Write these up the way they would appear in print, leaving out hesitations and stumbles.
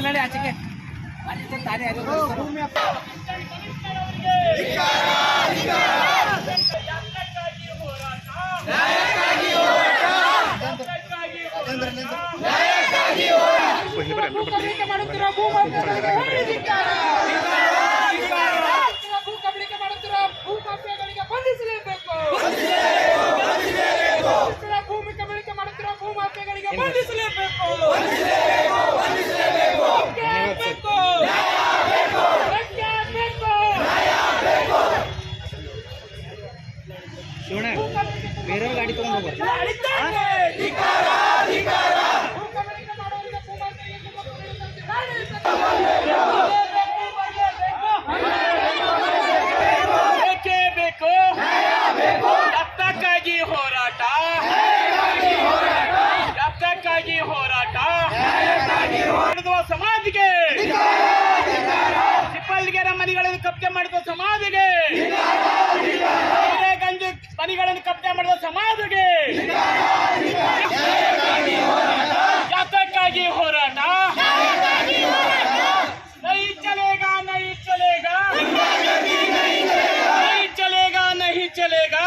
ನೋಡಿ ಆಚೆಗೆ ತಾನೇ ಶಿವಣ್ಣ ಬೇರೆ ಗಾಡಿ ತಗೊಂಡು ರಕ್ತಕ್ಕಾಗಿ ಹೋರಾಟ ರಕ್ತಕ್ಕಾಗಿ ಹೋರಾಟ ಮಾಡಿರುವ ಸಮಾಧಿಗೆ ಸಿಪ್ಪಲ್ಗೆರ ಮನೆಗಳನ್ನು ಕಬ್ಜೆ ಮಾಡಿದ ಸಮಾಧಿಗೆ ಗಂಜು ಮನೆಗಳನ್ನು ಕಬ್ಜೆ ಮಾಡಿದ ಸಮಾಧಿಗೆ ರಕ್ತಕ್ಕಾಗಿ ಹೋರಾಟ नहीं चलेगा नहीं चलेगा नहीं चलेगा नहीं चलेगा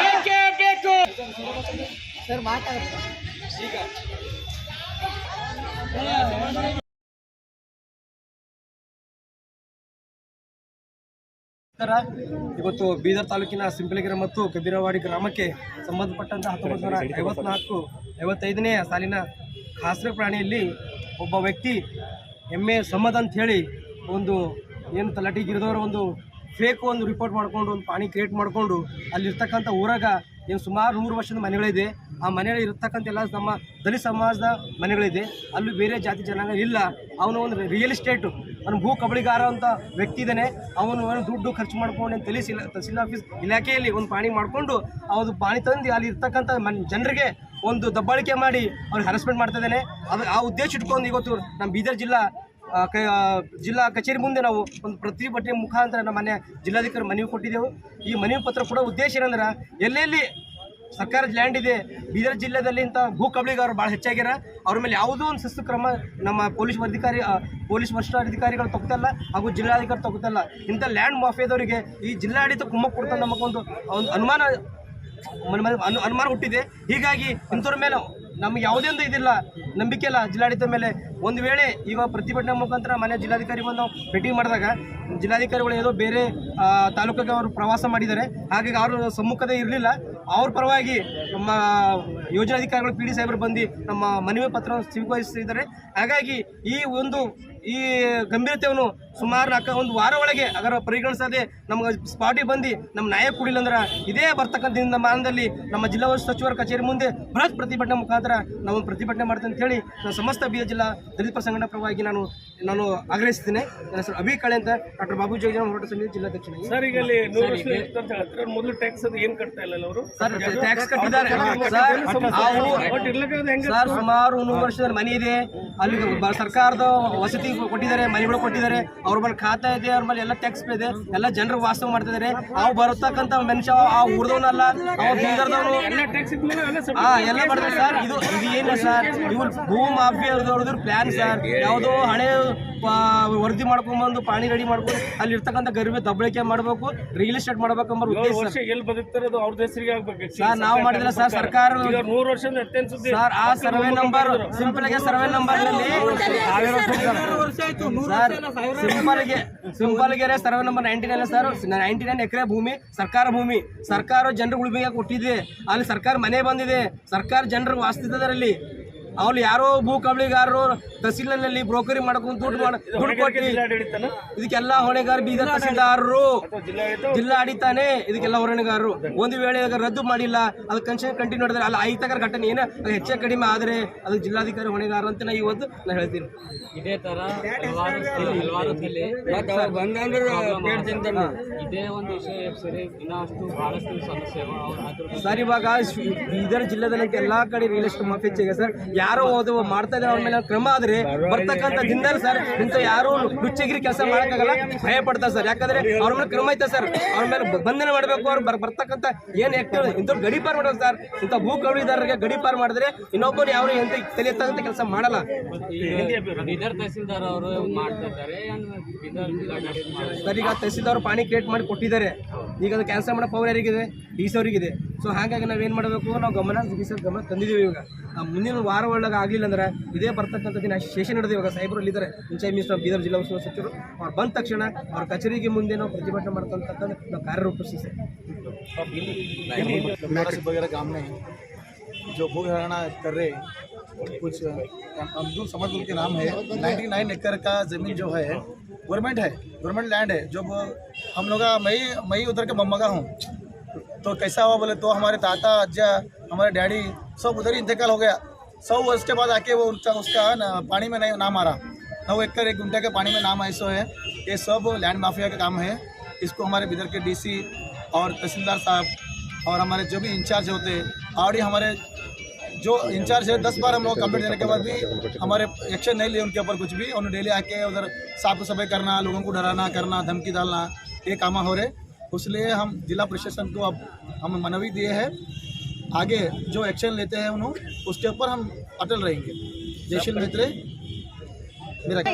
बेके बेको सर माताड ಇವತ್ತು ಬೀದರ್ ತಾಲೂಕಿನ ಸಿಂಪಲಗೆರೆ ಮತ್ತು ಕಬೀರವಾಡಿ ಗ್ರಾಮಕ್ಕೆ ಸಂಬಂಧಪಟ್ಟಂತ 1954-55ನೇ ಸಾಲಿನ ಖಾಸಗಿ ಪ್ರಾಣಿಯಲ್ಲಿ ಒಬ್ಬ ವ್ಯಕ್ತಿ ಎಮ್ಮೆ ಸಮ್ಮದ್ ಅಂತ ಹೇಳಿ ಒಂದು ಏನು ತಲಾಟಿಗಿರಿದವರ ಒಂದು ಫೇಕ್ ಒಂದು ರಿಪೋರ್ಟ್ ಮಾಡಿಕೊಂಡು ಒಂದು ಪಾಣಿ ಕ್ರಿಯೇಟ್ ಮಾಡಿಕೊಂಡು ಅಲ್ಲಿರ್ತಕ್ಕಂಥ ಊರಾಗ ಏನು ಸುಮಾರು 100 ವರ್ಷದ ಮನೆಗಳಿದೆ. ಆ ಮನೆಯಲ್ಲಿ ಇರ್ತಕ್ಕಂಥ ಎಲ್ಲ ನಮ್ಮ ದಲಿತ ಸಮಾಜದ ಮನೆಗಳಿದೆ. ಅಲ್ಲಿ ಬೇರೆ ಜಾತಿ ಜನಾಂಗ ಇಲ್ಲ. ಅವನು ಒಂದು ರಿಯಲ್ ಎಸ್ಟೇಟ್ ಅವನು ಭೂ ಕಬಳಿಗಾರ ಅಂತ ವ್ಯಕ್ತಿ ಇದ್ದಾನೆ. ಅವನು ದುಡ್ಡು ಖರ್ಚು ಮಾಡ್ಕೊಂಡು ತಹಸೀಲ್ ಆಫೀಸ್ ಇಲಾಖೆಯಲ್ಲಿ ಒಂದು ಪಾಣಿ ಮಾಡಿಕೊಂಡು ಅವ್ರು ಪಾಣಿ ತಂದು ಅಲ್ಲಿ ಇರ್ತಕ್ಕಂಥ ಜನರಿಗೆ ಒಂದು ದಬ್ಬಾಳಿಕೆ ಮಾಡಿ ಅವ್ರಿಗೆ ಹರಾಸ್ಮೆಂಟ್ ಮಾಡ್ತಾ ಇದ್ದಾನೆ. ಅದು ಆ ಉದ್ದೇಶ ಇಟ್ಕೊಂಡು ಇವತ್ತು ನಮ್ಮ ಬೀದರ್ ಜಿಲ್ಲಾ ಕಚೇರಿ ಮುಂದೆ ನಾವು ಒಂದು ಪ್ರತಿಭಟನೆ ಮುಖಾಂತರ ನಮ್ಮ ಮನೆ ಜಿಲ್ಲಾಧಿಕಾರಿ ಮನವಿ ಕೊಟ್ಟಿದ್ದೆವು. ಈ ಮನವಿ ಪತ್ರ ಕೊಡೋ ಉದ್ದೇಶ ಏನಂದ್ರೆ ಎಲ್ಲೆಲ್ಲಿ ಸರ್ಕಾರದ ಲ್ಯಾಂಡ್ ಇದೆ ಬೀದರ್ ಜಿಲ್ಲೆಯಲ್ಲಿ ಇಂಥ ಭೂ ಕಬಳಿಗಾರರು ಭಾಳ ಹೆಚ್ಚಾಗ್ಯಾರ. ಅವ್ರ ಮೇಲೆ ಯಾವುದೋ ಒಂದು ಶಿಸ್ತು ಕ್ರಮ ನಮ್ಮ ಪೊಲೀಸ್ ವರಿಷ್ಠಾಧಿಕಾರಿಗಳು ತಗೋತಲ್ಲ ಹಾಗೂ ಜಿಲ್ಲಾಧಿಕಾರಿ ತಗೋತಲ್ಲ. ಇಂಥ ಲ್ಯಾಂಡ್ ಮಾಫಿಯಾದವರಿಗೆ ಈ ಜಿಲ್ಲಾಡಳಿತ ಕುಮ್ಮಕ್ಕು ಕೊಡ್ತಾರೆ ನಮಗೊಂದು ಅನುಮಾನ ಹುಟ್ಟಿದೆ. ಹೀಗಾಗಿ ಇಂಥವ್ರ ಮೇಲೆ ನಮ್ಗೆ ಯಾವುದೇ ಒಂದು ಇದಿಲ್ಲ, ನಂಬಿಕೆ ಇಲ್ಲ ಜಿಲ್ಲಾಡಳಿತ ಮೇಲೆ. ಒಂದು ವೇಳೆ ಈಗ ಪ್ರತಿಭಟನೆ ಮುಖಾಂತರ ಮನೆ ಜಿಲ್ಲಾಧಿಕಾರಿ ಬಂದು ಭೇಟಿ ಮಾಡಿದಾಗ ಜಿಲ್ಲಾಧಿಕಾರಿಗಳು ಏನೋ ಬೇರೆ ತಾಲೂಕಿಗೆ ಅವರು ಪ್ರವಾಸ ಮಾಡಿದ್ದಾರೆ. ಹಾಗಾಗಿ ಅವರು ಸಮ್ಮುಖದೇ ಇರಲಿಲ್ಲ. ಅವ್ರ ಪರವಾಗಿ ನಮ್ಮ ಯೋಜನಾಧಿಕಾರಿಗಳು PD ಸಾಹೇಬರು ಬಂದು ನಮ್ಮ ಮನವಿ ಪತ್ರವನ್ನು ಸ್ವೀಕರಿಸಿದ್ದಾರೆ. ಹಾಗಾಗಿ ಈ ಗಂಭೀರತೆಯನ್ನು ಸುಮಾರು ಒಂದು ವಾರ ಒಳಗೆ ಅದರ ಪರಿಗಣಿಸದೆ ನಮ್ಗೆ ಸ್ಪಾಟಿಗೆ ಬಂದು ನಮ್ಮ ನ್ಯಾಯ ಕೊಡಿಲ್ಲ ಅಂದ್ರೆ ಇದೇ ಬರ್ತಕ್ಕಂಥ ಮಾನದಲ್ಲಿ ನಮ್ಮ ಜಿಲ್ಲಾ ಸಚಿವರ ಕಚೇರಿ ಮುಂದೆ ಬೃಹತ್ ಪ್ರತಿಭಟನೆ ಮುಖಾಂತರ ನಾವು ಪ್ರತಿಭಟನೆ ಮಾಡ್ತೇನೆ ಅಂತ ಹೇಳಿ ನಾನು ಸಮಸ್ತ ಬೀದರ್ ಜಿಲ್ಲಾ ದಲಿತ ಪರ ಸಂಘಟನಾ ಪರವಾಗಿ ನಾನು ಆಗ್ರಹಿಸ್ತೀನಿ. ನನ್ನ ಹೆಸರು ಅಭಿ ಕಳೆ ಅಂತ, ಡಾಕ್ಟರ್ ಬಾಬು ಜಗಜೀವನ ಹೋರಾಟ ಸಮಿತಿ ಜಿಲ್ಲಾಧ್ಯಕ್ಷ. ಸರ್, ಈಗ ಅಲ್ಲಿ 100 ವರ್ಷ ಅಂತ ಹೇಳ್ತಾರೆ, ಮೊದಲು ಟ್ಯಾಕ್ಸ್ ಅದು ಏನು ಕಟ್ತಾ ಇಲ್ಲ ಅವರು? ಸರ್, ಟ್ಯಾಕ್ಸ್ ಕಟ್ಟಿದ್ದಾರೆ ಸರ್. ಸುಮಾರು 100 ವರ್ಷದ ಮನೆ ಇದೆ, ಅಲ್ಲಿ ಸರ್ಕಾರದ ವಸತಿ ಕೊಟ್ಟಿದ್ದಾರೆ, ಮನೆಗಳು ಕೊಟ್ಟಿದ್ದಾರೆ. ಅವ್ರ ಮೇಲೆ ಖಾತಾ ಇದೆ, ಅವ್ರ ಮೇಲೆ ಎಲ್ಲ ಟ್ಯಾಕ್ಸ್ ಇದೆ, ಎಲ್ಲ ಜನರು ವಾಸ ಮಾಡ್ತಿದ್ದಾರೆ. ಅವು ಬರತಕ್ಕಂಥ ಮನುಷ್ಯ ಆ ಊರ್ದವನಲ್ಲ, ಅವ ಬೀದರ್ದವನು ಎಲ್ಲ ಮಾಡ್ತಾರೆ ಸರ್. ಇದು ಏನಿಲ್ಲ ಸರ್, ಇವ್ರು ಭೂ ಮಾಫಿಯಾ ಪ್ಲಾನ್ ಸರ್. ಯಾವುದೋ ಹಳೆ ವರದಿ ಮಾಡ್ಕೊಂಡ್ಬಂದು ಪಾಣಿ ರೆಡಿ ಮಾಡ್ಕೊಂಡು ಅಲ್ಲಿ ಇರ್ತಕ್ಕಂಥ ಗರಿಬೆ ದಬ್ಬಳಿಕೆ ಮಾಡಬೇಕು, ರಿಯಲ್ ಎಸ್ಟೇಟ್ ಮಾಡ್ಬೇಕು ಎಂಬ ಉದ್ದೇಶ. ಎಲ್ಲಿ ಬದುಕ್ತಾರದು ಅವ್ರ ಹೆಸರಿಗೆ ಆಗ್ಬೇಕು ಸರ್. ನಾವು ಮಾಡಿದ್ರೆ ಸರ್ ಸರ್ಕಾರ 100 ವರ್ಷದ ಸರ್ ಆ ಸರ್ವೆ ನಂಬರ್ ಸಿಂಪಲ್ಗೆ ಸರ್ವೆ ನಂಬರ್ ನಲ್ಲಿ ಸರ್ ಸಿಂಪಲ್ಗೆರೆ ಸರ್ವೆ ನಂಬರ್ 99 ಸರ್. 99 ಎಕರೆ ಭೂಮಿ ಸರ್ಕಾರ ಭೂಮಿ. ಸರ್ಕಾರ ಜನರು ಉಳಿಮೆಗೆ ಕೊಟ್ಟಿದೆ. ಅಲ್ಲಿ ಸರ್ಕಾರ ಮನೆ ಬಂದಿದೆ, ಸರ್ಕಾರ ಜನರು ವಾಸ್ತಿದ್ದರಲ್ಲಿ. ಅವ್ರು ಯಾರೋ ಭೂ ಕಬಳಿಗಾರರು ತಹಸೀಲ್ನಲ್ಲಿ ಬ್ರೋಕರಿ ಮಾಡ್ಕೊಂಡು ದುಡ್ಡು ಕೊಟ್ಟು ಇದಕ್ಕೆಲ್ಲ ಹೊಣೆಗಾರ ಬೀದರ್ ತಹಸೀಲ್ದಾರರು, ಜಿಲ್ಲಾಡಳಿತಾನೆ ಇದಕ್ಕೆಲ್ಲ ಹೊಣೆಗಾರರು. ಒಂದು ವೇಳೆ ರದ್ದು ಮಾಡಿಲ್ಲ, ಅದು ಕಂಟಿನ್ಯೂ ಮಾಡಿದ್ರೆ ಅಲ್ಲಿ ಐತಕರ ಘಟನೆ ಏನು ಹೆಚ್ಚು ಕಡಿಮೆ ಆದರೆ ಅದು ಜಿಲ್ಲಾಧಿಕಾರಿ ಹೊಣೆಗಾರ ಅಂತ ಇವತ್ತು ನಾನು ಹೇಳ್ತೀನಿ. ಇದೇ ತರ ಇದೇ ಒಂದು ವಿಷಯ ಸರಿ ಇನ್ನಷ್ಟು ಬಹಳಷ್ಟು ಸಮಸ್ಯೆ ಸರ್. ಇವಾಗ ಬೀದರ್ ಜಿಲ್ಲೆದಲ್ಲಿ ಎಲ್ಲಾ ಕಡೆ ರಿಯಲ್ ಎಸ್ಟೇಟ್ ಮಾಫಿಯಾ ಸರ್. ಯಾರೋ ಅದು ಮಾಡ್ತಾ ಇದ್ದಾರೆ ಅವ್ರ ಮೇಲೆ ಕ್ರಮ ಆದ್ರೆ ಬರ್ತಕ್ಕಂಥ ದಿನದಲ್ಲಿ ಸರ್ ಇಂಥ ಯಾರು ಲುಚ್ಚಗಿರಿ ಕೆಲಸ ಮಾಡೋಕ್ಕಾಗಲ್ಲ, ಭಯ ಪಡ್ತಾರೆ ಸರ್. ಯಾಕಂದ್ರೆ ಅವ್ರ ಮೇಲೆ ಕ್ರಮ ಐತೆ ಸರ್, ಅವ್ರ ಮೇಲೆ ಬಂಧನ ಮಾಡಬೇಕು. ಅವ್ರು ಬರ್ತಕ್ಕಂಥ ಏನ್ ಆಕ್ಟಿವ್ ಇಂಥ ಗಡಿಪಾರ್ ಮಾಡ್ಬೇಕು ಸರ್. ಇಂಥ ಭೂ ಕವಳಿದಾರರಿಗೆ ಗಡಿಪಾರ್ ಮಾಡಿದ್ರೆ ಇನ್ನೊಬ್ಬರು ಯಾವ ಎಂತ ತಲೆ ಎತ್ತಂತ ಕೆಲಸ ಮಾಡಲ್ಲ. ಬೀದರ್ ತಹಸೀಲ್ದಾರ್ ಅವರು ಮಾಡ್ತಾ ಇದ್ದಾರೆ. ಸರ್ ಈಗ ತಹಸೀಲ್ದಾರ್ ಪಾನಿ ಕ್ರಿಯೇಟ್ ಮಾಡಿ ಕೊಟ್ಟಿದ್ದಾರೆ, ಈಗ ಅದು ಕ್ಯಾನ್ಸಲ್ ಮಾಡೋ ಪವರ್ ಯಾರಿಗಿದೆ? DC ಅವರಿಗಿದೆ. ಸೊ ಹಾಗಾಗಿ ನಾವೇನು ಮಾಡಬೇಕು, ನಾವು ಗಮನ ತಂದಿದ್ದೀವಿ. ಇವಾಗ ಮುಂದಿನ ವಾರ ಒಳಗೆ ಆಗಲಿಲ್ಲ ಅಂದ್ರೆ ಇದೇ ಬರ್ತಕ್ಕಂಥ ದಿನ ಸೆಷನ್ ನಡೆದು ಇವಾಗ ಸಾಹೇಬರು ಇದ್ದಾರೆ, ಪಂಚಾಯತ್ ಮಿನಿಸ್ಟರ್ ಬೀದರ್ ಜಿಲ್ಲಾ ಉಸ್ತುವಾರಿ ಸಚಿವರು. ಅವ್ರು ಬಂದ ತಕ್ಷಣ ಅವ್ರ ಕಚೇರಿಗೆ ಮುಂದೆ ನಾವು ಪ್ರತಿಭಟನೆ ಮಾಡ್ತಕ್ಕಂಥದ್ದು ನಾವು ಕಾರ್ಯರೂಪಿಸ್ತೀವಿ. वगैरह गांव में जो भू हराना कर रहे कुछ अब्दुल समद के नाम है। 99 एकड़ का ज़मीन जो है गवर्नमेंट लैंड है। जब हम लोग मैं उधर के मम्मगा हूँ, तो कैसा हुआ बोले तो हमारे ताता अज्जा हमारे डैडी सब उधर ही इंतकाल हो गया। 100 वर्ष के बाद आके वो उसका पानी में नहीं नाम आ रहा। 9 एकड़ 1 गुंठे के पानी में नाम ऐसा है। ये सब लैंड माफिया का काम है। इसको हमारे बिदर के DC और तहसीलदार साहब और हमारे जो भी इंचार्ज होते हैं, ऑलरेडी हमारे जो इंचार्ज है 10 बार हम लोग कंप्लेंट देने के बाद भी हमारे एक्शन नहीं लिए उनके ऊपर कुछ भी। उन्होंने डेली आके उधर साफ सफाई करना, लोगों को डराना करना, धमकी डालना, ये काम हो रहे। इसलिए हम जिला प्रशासन को अब हम मनवी दिए हैं, आगे जो एक्शन लेते हैं उन्होंने उसके ऊपर हम अटल रहेंगे। जयशील मित्रे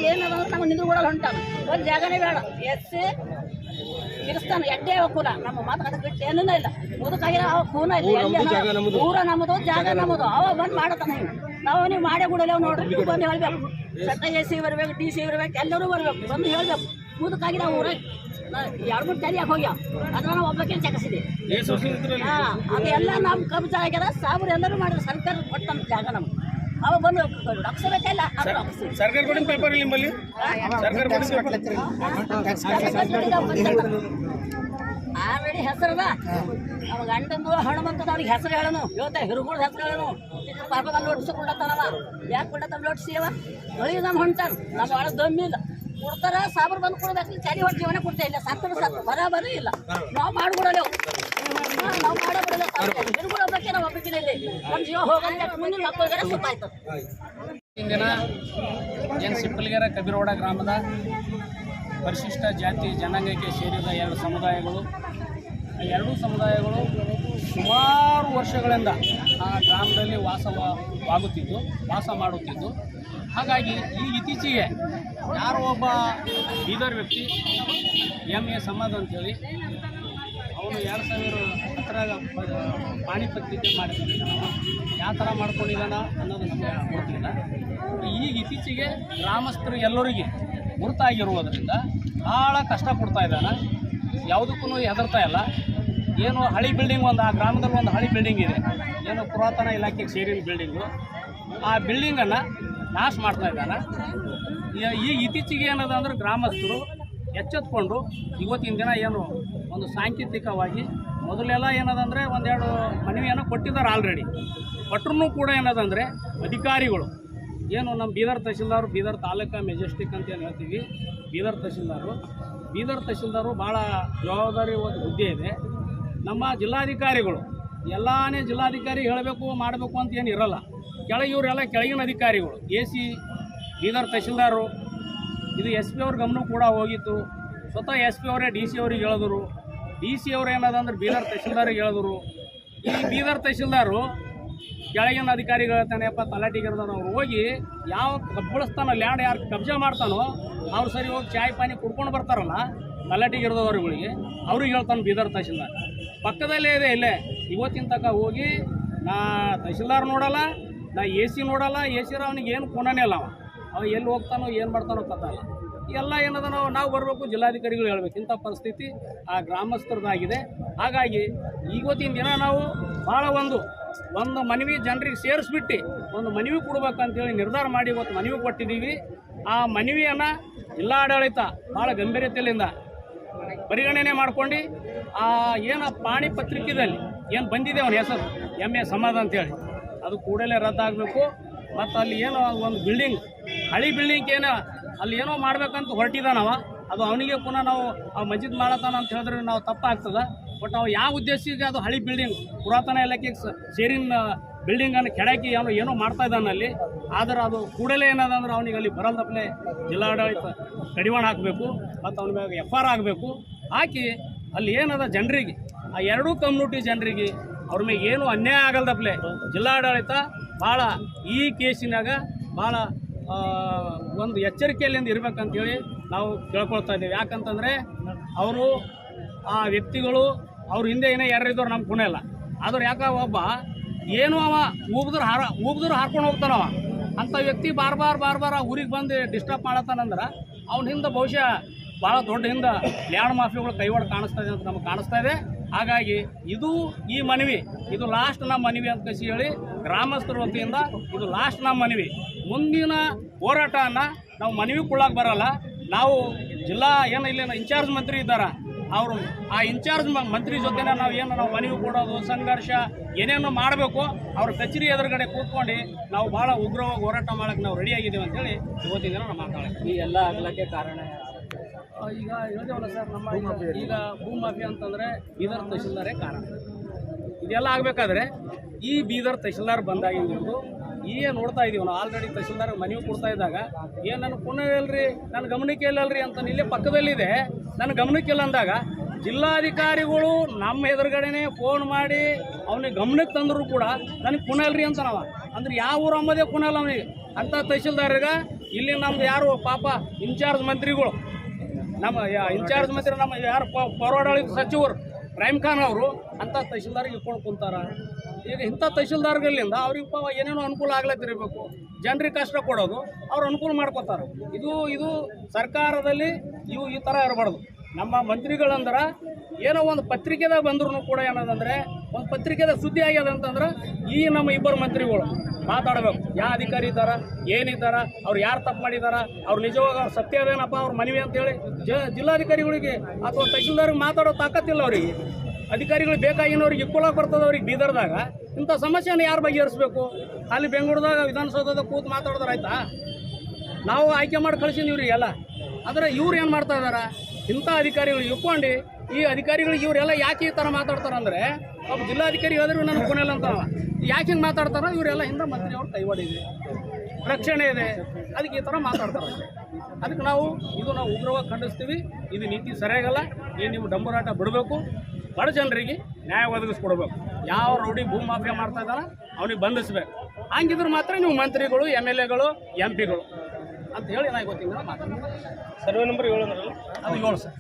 ಏನದ ನಮ್ಮ ನಿಂದ್ರುಗಳು ಹೊಂಟಾನ ಒಂದು ಜಾಗನೇ ಬೇಡ ಎಸ್ಸಿ ಕಿರಿಸ್ತಾನ ಎಡ್ಡೆ ಕೂಲ ನಮ್ಮ ಮಾತಾಡೋಕೆ ಬಿಟ್ಟು ಏನೂ ಇಲ್ಲ. ಮುದುಕಾಗಿರ ಅವ ಕೂನ ಇಲ್ಲ, ಊರ ನಮ್ಮದು ಜಾಗ ನಮ್ಮದು. ಅವ ಬಂದು ಮಾಡತಾನ ಹಿಂಗೆ ನಾವು ನೀವು ಮಾಡೇ ಬಿಡಲ್ಲ ನೋಡ್ರಿ. ನೀವು ಬಂದು ಹೇಳ್ಬೇಕು, SC ಬರ್ಬೇಕು, DC ಬರ್ಬೇಕು, ಎಲ್ಲರೂ ಬರ್ಬೇಕು, ಬಂದು ಹೇಳ್ಬೇಕು. ಮುದುಕಾಗಿರ ಊರಾಗ 2-3 ತಲೆ ಯಾಕೆ ಹೋಗ್ಯಾವ, ಅದನ್ನ ನಾವು ಒಬ್ಬಕ್ಕೆ ಚೆಕ್ಕಿಸಿದೆ. ಅದು ಎಲ್ಲ ನಮ್ಮ ಕಬ್ಜಾ ಆಗ್ಯದ. ಸಾಬ್ರು ಎಲ್ಲರೂ ಮಾಡಿದ್ರು, ಸರ್ಕಾರ ಕೊಟ್ಟಂತ ಜಾಗ ನಮ್ಗೆ. ಅವ ಬಂದು ರಕ್ಷಬೇಕಲ್ಲ, ಸರ್ಕಾರ ಕೊಡಿನ ಪೇಪರ್ ಇಲ್ಲಿ ನಿಮ್ಮಲ್ಲಿ ಸರ್ಕಾರ ಆಲ್ರೆಡಿ ಹೆಸರದ ಅವ ಗಂಡಂದು ಹಣ ಬಂತದ, ಅವ್ರಿಗೆ ಹೆಸರು ಹೇಳನು. ಇವತ್ತ ಹಿರುಗಳ ಹೆಸರು ಹೇಳನು. ಪಾರ್ಪದಲ್ಲಿ ಲೋಟಿಸ್ಕೊಡತ್ತಾನವ. ಯಾಕೆ ಕೊಡತ್ತ ಲೋಟಿಸಿವ ಹೊಳಿ ನಮ್ಮ ಹೊಂಟಾರ. ನಮ್ಮ ಒಳಗೆ ದಮ್ಮಿಲ್ಲ ಕೊಡ್ತಾರ. ಸಾಬ್ರು ಬಂದು ಕೊಡ್ಬೇಕು. ಚಾರಿ ಹೊಟ್ಟು ಜೀವನ ಕೊಡ್ತಾ ಇಲ್ಲ. ಸತ್ತು ಬರಾಬರಿ ಇಲ್ಲ. ನಾವು ಮಾಡ್ಬಿಡಲೇವು, ನಾವು ಮಾಡಬಿಡಲ್ಲ. ಹಿರುಗಳ ಒಬ್ಬಕ್ಕೆ ನಾವು ಒಬ್ಬಕ್ಕಿನ ಇಲ್ಲಿ ನಮ್ಮ ಜೀವ ಹೋಗಲ್ಲ. ಮುಂದಿನ ಮಕ್ಕಳಿಗಾರ ಸುತ್ತಾಯ್ತದ. ಇಂದಿನ ಏನು ಸಿಪ್ಪಲ್ಗೆರೆ ಕಬೀರವಾಡ ಗ್ರಾಮದ ಪರಿಶಿಷ್ಟ ಜಾತಿ ಜನಾಂಗಕ್ಕೆ ಸೇರಿದ 2 ಸಮುದಾಯಗಳು, ಆ 2 ಸಮುದಾಯಗಳು ಸುಮಾರು ವರ್ಷಗಳಿಂದ ಆ ಗ್ರಾಮದಲ್ಲಿ ವಾಸ ಮಾಡುತ್ತಿದ್ದು. ಹಾಗಾಗಿ ಈ ಇತ್ತೀಚೆಗೆ ಯಾರೋ ಒಬ್ಬ ಬೀದರ್ ವ್ಯಕ್ತಿ MA ಸಮದ್ ಅಂತೇಳಿ ಅವನು 2010 ಪಾಣಿ ಪತ್ರಿಕೆ ಮಾಡಿದ್ದಾನೆ. ಯಾವ ಥರ ಮಾಡ್ಕೊಂಡಿದ್ದಾನ ಅನ್ನೋದು ನಮಗೆ ಗೊತ್ತಿಲ್ಲ. ಈಗ ಇತ್ತೀಚೆಗೆ ಗ್ರಾಮಸ್ಥರು ಎಲ್ಲರಿಗೆ ಗುರುತಾಗಿರುವುದರಿಂದ ಭಾಳ ಕಷ್ಟಪಡ್ತಾ ಇದ್ದಾನೆ. ಯಾವುದಕ್ಕೂ ಹೆದರ್ತಾ ಇಲ್ಲ. ಏನು ಹಳಿ ಬಿಲ್ಡಿಂಗ್, ಆ ಗ್ರಾಮದಲ್ಲಿ ಒಂದು ಹಳಿ ಬಿಲ್ಡಿಂಗ್ ಇದೆ, ಏನು ಪುರಾತನ ಇಲಾಖೆಗೆ ಸೇರಿದ ಬಿಲ್ಡಿಂಗು. ಆ ಬಿಲ್ಡಿಂಗನ್ನು ನಾಶ ಮಾಡ್ತಾ ಇದ್ದಾನೆ. ಈ ಇತ್ತೀಚೆಗೆ ಏನದ ಅಂದ್ರೆ ಗ್ರಾಮಸ್ಥರು ಎಚ್ಚೆತ್ಕೊಂಡು ಇವತ್ತಿನ ದಿನ ಏನು ಒಂದು ಸಾಂಕೇತಿಕವಾಗಿ ಮೊದಲೆಲ್ಲ ಏನದಂದರೆ 1-2 ಮನವಿಯನ್ನು ಕೊಟ್ಟಿದ್ದಾರೆ ಆಲ್ರೆಡಿ. ಕೊಟ್ಟರು ಕೂಡ ಏನದಂದರೆ ಅಧಿಕಾರಿಗಳು ಏನು ನಮ್ಮ ಬೀದರ್ ತಹಸೀಲ್ದಾರು, ಬೀದರ್ ತಾಲೂಕಾ ಮೆಜೆಸ್ಟಿಕ್ ಅಂತ ಏನು ಹೇಳ್ತೀವಿ, ಬೀದರ್ ತಹಸೀಲ್ದಾರು ಭಾಳ ಜವಾಬ್ದಾರಿ ಒಂದು ಹುದ್ದೆ ಇದೆ. ನಮ್ಮ ಜಿಲ್ಲಾಧಿಕಾರಿಗಳು ಎಲ್ಲಾನೇ ಜಿಲ್ಲಾಧಿಕಾರಿ ಹೇಳಬೇಕು ಮಾಡಬೇಕು ಅಂತ ಏನು ಇರಲ್ಲ. ಇವರೆಲ್ಲ ಕೆಳಗಿನ ಅಧಿಕಾರಿಗಳು, AC ಬೀದರ್ ತಹಸೀಲ್ದಾರು, ಇದು SP ಅವ್ರ ಗಮನ ಕೂಡ ಹೋಗಿತ್ತು. ಸ್ವತಃ SP ಅವರೇ DC ಅವ್ರಿಗೆ ಹೇಳಿದ್ರು. DC ಅವ್ರು ಏನದಂದ್ರೆ ಬೀದರ್ ತಹಸೀಲ್ದಾರಿಗೆ ಹೇಳಿದ್ರು. ಈ ಬೀದರ್ ತಹಸೀಲ್ದಾರು ಕೆಳಗಿನ ಅಧಿಕಾರಿಗಳು ಹೇಳ್ತಾನೆಪ್ಪ, ತಲಾಟಿಗಿರ್ದವ್ರು ಅವ್ರು ಹೋಗಿ ಯಾವ ಕಬ್ಬಳಿಸ್ತಾನೋ ಲ್ಯಾಂಡ್ ಯಾರು ಕಬ್ಜಾ ಮಾಡ್ತಾನೋ ಅವ್ರು ಸರಿ ಹೋಗಿ ಚಾಯ್ ಪಾನಿ ಕುಡ್ಕೊಂಡು ಬರ್ತಾರಲ್ಲ ತಲಾಟಿಗಿರ್ದವ್ರುಗಳಿಗೆ, ಅವ್ರಿಗೆ ಹೇಳ್ತಾನೆ ಬೀದರ್ ತಹಸೀಲ್ದಾರ್. ಪಕ್ಕದಲ್ಲೇ ಇದೆ ಇಲ್ಲೇ. ಇವತ್ತಿನ ತನಕ ಹೋಗಿ ನಾ ತಹಸೀಲ್ದಾರ್ ನೋಡಲ್ಲ, ನಾ AC ನೋಡಲ್ಲ. AC ಅವನಿಗೆ ಏನು ಕೊನೇ ಇಲ್ಲ. ಅವ ಎಲ್ಲಿ ಹೋಗ್ತಾನೋ ಏನು ಮಾಡ್ತಾನೋ ಗೊತ್ತಲ್ಲ. ಎಲ್ಲ ಏನದ ನಾವು ಬರಬೇಕು, ಜಿಲ್ಲಾಧಿಕಾರಿಗಳು ಹೇಳ್ಬೇಕು. ಇಂಥ ಪರಿಸ್ಥಿತಿ ಆ ಗ್ರಾಮಸ್ಥರದಾಗಿದೆ. ಹಾಗಾಗಿ ಇವತ್ತಿನ ದಿನ ನಾವು ಭಾಳ ಒಂದು ಮನವಿ ಜನರಿಗೆ ಸೇರಿಸ್ಬಿಟ್ಟು ಒಂದು ಮನವಿ ಕೊಡ್ಬೇಕಂತೇಳಿ ನಿರ್ಧಾರ ಮಾಡಿ ಇವತ್ತು ಮನವಿ ಕೊಟ್ಟಿದ್ದೀವಿ. ಆ ಮನವಿಯನ್ನು ಜಿಲ್ಲಾಡಳಿತ ಭಾಳ ಗಂಭೀರತೆಯಿಂದ ಪರಿಗಣನೆ ಮಾಡ್ಕೊಂಡು ಏನು ಪಾಣಿ ಪತ್ರಿಕೆಯಲ್ಲಿ ಏನು ಬಂದಿದೆ ಅವನ ಹೆಸರು MA ಸಮದ್ ಅಂತೇಳಿ, ಅದು ಕೂಡಲೇ ರದ್ದಾಗಬೇಕು. ಮತ್ತು ಅಲ್ಲಿ ಏನೋ ಒಂದು ಬಿಲ್ಡಿಂಗ್, ಹಳಿ ಬಿಲ್ಡಿಂಗ್ ಏನೋ ಅಲ್ಲಿ ಏನೋ ಮಾಡ್ಬೇಕಂತ ಹೊರಟಿದ್ದಾನವ, ಅದು ಅವನಿಗೆ ಪುನಃ ನಾವು ಮಸ್ಜಿದ್ ಮಾಡತಾನ ಅಂತ ಹೇಳಿದ್ರೆ ನಾವು ತಪ್ಪಾಗ್ತದೆ. ಬಟ್ ಅವು ಯಾವ ಉದ್ದೇಶಕ್ಕೆ ಅದು ಹಳಿ ಬಿಲ್ಡಿಂಗ್ ಪುರಾತನ ಇಲಾಖೆಗೆ ಸೇರಿನ ಬಿಲ್ಡಿಂಗನ್ನು ಕೆಡಕಿ ಅವನು ಏನೋ ಮಾಡ್ತಾ ಇದ್ದಾನೆ ಅಲ್ಲಿ. ಆದರೆ ಅದು ಕೂಡಲೇ ಏನದಂದ್ರೆ ಅವನಿಗೆ ಅಲ್ಲಿ ಬರಲ್ದಪ್ಪಲೆ ಜಿಲ್ಲಾಡಳಿತ ಕಡಿವಾಣ ಹಾಕಬೇಕು ಮತ್ತು ಅವನ ಮ್ಯಾಗ FR ಆಗಬೇಕು. ಹಾಕಿ ಅಲ್ಲಿ ಏನದ ಜನರಿಗೆ, ಆ ಎರಡೂ ಕಮ್ಯುನಿಟಿ ಜನರಿಗೆ ಅವ್ರ ಮೇಲೆ ಏನು ಅನ್ಯಾಯ ಆಗಲ್ದಪ್ಪಲೆ ಜಿಲ್ಲಾಡಳಿತ ಭಾಳ ಈ ಕೇಸಿನಾಗ ಭಾಳ ಒಂದು ಎಚ್ಚರಿಕೆಯಲ್ಲಿಂದ ಇರಬೇಕಂತೇಳಿ ನಾವು ಕೇಳ್ಕೊಳ್ತಾ ಇದ್ದೀವಿ. ಯಾಕಂತಂದರೆ ಅವರು ಆ ವ್ಯಕ್ತಿಗಳು ಅವ್ರ ಹಿಂದೆ ಏನೋ ಯಾರಿದ್ದವ್ರು ನಮ್ಗೆ ಗುಣ ಇಲ್ಲ. ಆದ್ರೆ ಯಾಕೆ ಒಬ್ಬ ಏನು ಅವ ಊಬ್ದ್ರು ಹಾರ್ಕೊಂಡು ಹೋಗ್ತಾನವ ಅಂಥ ವ್ಯಕ್ತಿ ಬಾರ್ ಊರಿಗೆ ಬಂದು ಡಿಸ್ಟರ್ಬ್ ಮಾಡತ್ತಾನಂದ್ರೆ ಅವ್ನ ಹಿಂದೆ ಬಹುಶಃ ಭಾಳ ದೊಡ್ಡ ಹಿಂದೆ ಲ್ಯಾಂಡ್ ಮಾಫಿಯಾಗಳು ಕೈವಾಡ ಕಾಣಿಸ್ತಾ ಇದೆ ಅಂತ ನಮಗೆ ಕಾಣಿಸ್ತಾ ಇದೆ. ಹಾಗಾಗಿ ಈ ಮನವಿ ಇದು ಲಾಸ್ಟ್ ನಮ್ಮ ಮನವಿ ಅಂತ ಕಸಿ ಹೇಳಿ ಗ್ರಾಮಸ್ಥರ ವತಿಯಿಂದ ಇದು ಲಾಸ್ಟ್ ನಮ್ಮ ಮನವಿ. ಮುಂದಿನ ಹೋರಾಟವನ್ನು ನಾವು ಮನವಿ ಕೊಡೋಕೆ ಬರಲ್ಲ. ನಾವು ಜಿಲ್ಲಾ ಏನು ಇಲ್ಲಿನ ಇನ್ಚಾರ್ಜ್ ಮಂತ್ರಿ ಇದ್ದಾರೆ, ಅವರು ಆ ಇನ್ಚಾರ್ಜ್ ಮಂತ್ರಿ ಜೊತೆನ ನಾವು ಮನವಿ ಕೊಡೋದು ಸಂಘರ್ಷ ಏನೇನು ಮಾಡಬೇಕು ಅವ್ರ ಕಚೇರಿ ಎದುರುಗಡೆ ಕೂತ್ಕೊಂಡು ನಾವು ಭಾಳ ಉಗ್ರವಾಗಿ ಹೋರಾಟ ಮಾಡೋಕ್ಕೆ ನಾವು ರೆಡಿಯಾಗಿದ್ದೀವಿ ಅಂತೇಳಿ ಇವತ್ತಿನ ದಿನ ನಾವು ಮಾತಾಡ್ತೀವಿ. ಈ ಎಲ್ಲ ಆಗಲಕ್ಕೆ ಕಾರಣ ಈಗ ಹೇಳಿದೇವಲ್ಲ ಸರ್, ನಮ್ಮ ಈಗ ಭೂ ಮಾಫಿಯಾ ಅಂತಂದರೆ ಬೀದರ್ ತಹಶೀಲ್ದಾರೇ ಕಾರಣ. ಇದೆಲ್ಲ ಆಗಬೇಕಾದ್ರೆ ಈ ಬೀದರ್ ತಹಶೀಲ್ದಾರ್ ಬಂದಾಗಿದ್ದು ನೋಡ್ತಾ ಇದ್ದೀವಿ ನಾವು. ಆಲ್ರೆಡಿ ತಹಶೀಲ್ದಾರ್ ಮನವಿ ಕೊಡ್ತಾ ಇದ್ದಾಗ ನನ್ನ ಪುನಃ ಇಲ್ಲರಿ, ನನ್ನ ಗಮನಕ್ಕೆ ಇಲ್ಲಲ್ರಿ ಅಂತ ಇಲ್ಲೇ ಪಕ್ಕದಲ್ಲಿದೆ, ನನ್ನ ಗಮನಕ್ಕೆ ಇಲ್ಲ ಅಂದಾಗ ಜಿಲ್ಲಾಧಿಕಾರಿಗಳು ನಮ್ಮ ಎದುರುಗಡೆನೆ ಫೋನ್ ಮಾಡಿ ಅವನಿಗೆ ಗಮನಕ್ಕೆ ತಂದರೂ ಕೂಡ ನನಗೆ ಪುನಃ ಇಲ್ರಿ ಅಂತ ನಾವು ಅಂದ್ರೆ ಯಾವ ಊರು ಅಂಬೋದೇ ಪುನಃ ಇಲ್ಲ ಅವನಿಗೆ. ಅಂಥ ತಹಶೀಲ್ದಾರ್ಗೆ ಇಲ್ಲಿ ನಮ್ದು ಯಾರು ಪಾಪ ಇನ್ಚಾರ್ಜ್ ಮಂತ್ರಿಗಳು, ನಮ್ಮ ಇನ್ಚಾರ್ಜ್ ಮಂತ್ರಿ ನಮ್ಮ ಯಾರು ಪೌರಾಡಳಿತ ಸಚಿವರು ರಹೀಮ್ ಖಾನ್ ಅವರು ಅಂಥ ತಹಶೀಲ್ದಾರಿಗೆ ಇಟ್ಕೊಂಡು ಕುಂತಾರ. ಈಗ ಇಂಥ ತಹಶೀಲ್ದಾರ್ಗಳಿಂದ ಅವ್ರಿಗೆ ಏನೇನೋ ಅನುಕೂಲ ಆಗ್ಲತ್ತಿರಬೇಕು, ಜನರಿಗೆ ಕಷ್ಟ ಕೊಡೋದು ಅವ್ರು ಅನುಕೂಲ ಮಾಡ್ಕೋತಾರೆ. ಇದು ಸರ್ಕಾರದಲ್ಲಿ ಈ ಥರ ಇರಬಾರ್ದು. ನಮ್ಮ ಮಂತ್ರಿಗಳಂದ್ರೆ ಏನೋ ಒಂದು ಪತ್ರಿಕೆದಾಗ ಬಂದ್ರೂ ಕೂಡ ಏನದಂದರೆ ಒಂದು ಪತ್ರಿಕೆದಾಗ ಸುದ್ದಿ ಆಗ್ಯದ ಅಂತಂದ್ರೆ ಈ ನಮ್ಮ ಇಬ್ಬರು ಮಂತ್ರಿಗಳು ಮಾತಾಡಬೇಕು. ಯಾವ ಅಧಿಕಾರಿ ಇದ್ದಾರ, ಏನಿದ್ದಾರ, ಅವ್ರು ಯಾರು ತಪ್ಪು ಮಾಡಿದಾರ, ಅವ್ರು ನಿಜವಾಗ ಅವ್ರು ಸತ್ಯವೇನಪ್ಪ ಅವ್ರ ಮನವಿ ಅಂತೇಳಿ ಜಿಲ್ಲಾಧಿಕಾರಿಗಳಿಗೆ ಅಥವಾ ತಹಶೀಲ್ದಾರ್ಗೆ ಮಾತಾಡೋ ತಾಕತ್ತಿಲ್ಲ ಅವರಿಗೆ. ಅಧಿಕಾರಿಗಳು ಬೇಕಾಗಿನವ್ರಿಗೆ ಇಕ್ಕೊಳಕ್ಕೆ ಬರ್ತದೆ ಅವ್ರಿಗೆ ಬೀದರ್ದಾಗ. ಇಂಥ ಸಮಸ್ಯೆನ ಯಾರು ಬಗೆಹರಿಸ್ಬೇಕು? ಅಲ್ಲಿ ಬೆಂಗಳೂರದಾಗ ವಿಧಾನಸೌಧದಾಗ ಕೂತು ಮಾತಾಡಿದ್ರೆ ಆಯ್ತಾ? ನಾವು ಆಯ್ಕೆ ಮಾಡಿ ಕಳಿಸಿದ್ದೀವಿ ಎಲ್ಲ. ಆದರೆ ಇವ್ರು ಏನು ಮಾಡ್ತಾ ಇದಾರೆ, ಇಂಥ ಅಧಿಕಾರಿಗಳು ಇಟ್ಕೊಂಡು ಈ ಅಧಿಕಾರಿಗಳಿಗೆ ಇವರೆಲ್ಲ ಯಾಕೆ ಈ ಥರ ಮಾತಾಡ್ತಾರಂದರೆ ಒಬ್ಬ ಜಿಲ್ಲಾಧಿಕಾರಿ ಹೇಳಿದ್ರು ನನಗೆ ಕೊನೆಯಲ್ಲ ಅಂತ ಯಾಕೆ ಹಿಂಗೆ ಮಾತಾಡ್ತಾರೋ ಇವರೆಲ್ಲ ಹಿಂದೆ ಮಂತ್ರಿ ಅವ್ರು ಕೈವಾಡಿದೆ, ರಕ್ಷಣೆ ಇದೆ, ಅದಕ್ಕೆ ಈ ಥರ ಮಾತಾಡ್ತಾರೆ. ಅದಕ್ಕೆ ನಾವು ಉಗ್ರವಾಗಿ ಖಂಡಿಸ್ತೀವಿ. ಇದು ನೀತಿ ಸರಿಯಾಗಲ್ಲ. ಈ ನೀವು ಡಂಬರಾಟ ಬಿಡಬೇಕು, ಬಡ ಜನರಿಗೆ ನ್ಯಾಯ ಒದಗಿಸ್ಕೊಡ್ಬೇಕು. ಯಾವ ರೌಡಿ ಭೂ ಮಾಫಿಯಾ ಮಾಡ್ತಾ ಇದ್ದಾರ ಅವನಿಗೆ ಬಂಧಿಸ್ಬೇಕು. ಹಂಗಿದ್ರೆ ಮಾತ್ರ ನೀವು ಮಂತ್ರಿಗಳು, MLAಗಳು, MP ಗಳು ಅಂತ ಹೇಳಿ ನಾನು ಗೊತ್ತಿಲ್ಲ ಮಾತಾಡ್ತೀನಿ. ಸರ್ವೆ ನಂಬರ್ 7 ಅಂದ್ರಲ್ಲ, ಅದು 7 ಸರ್.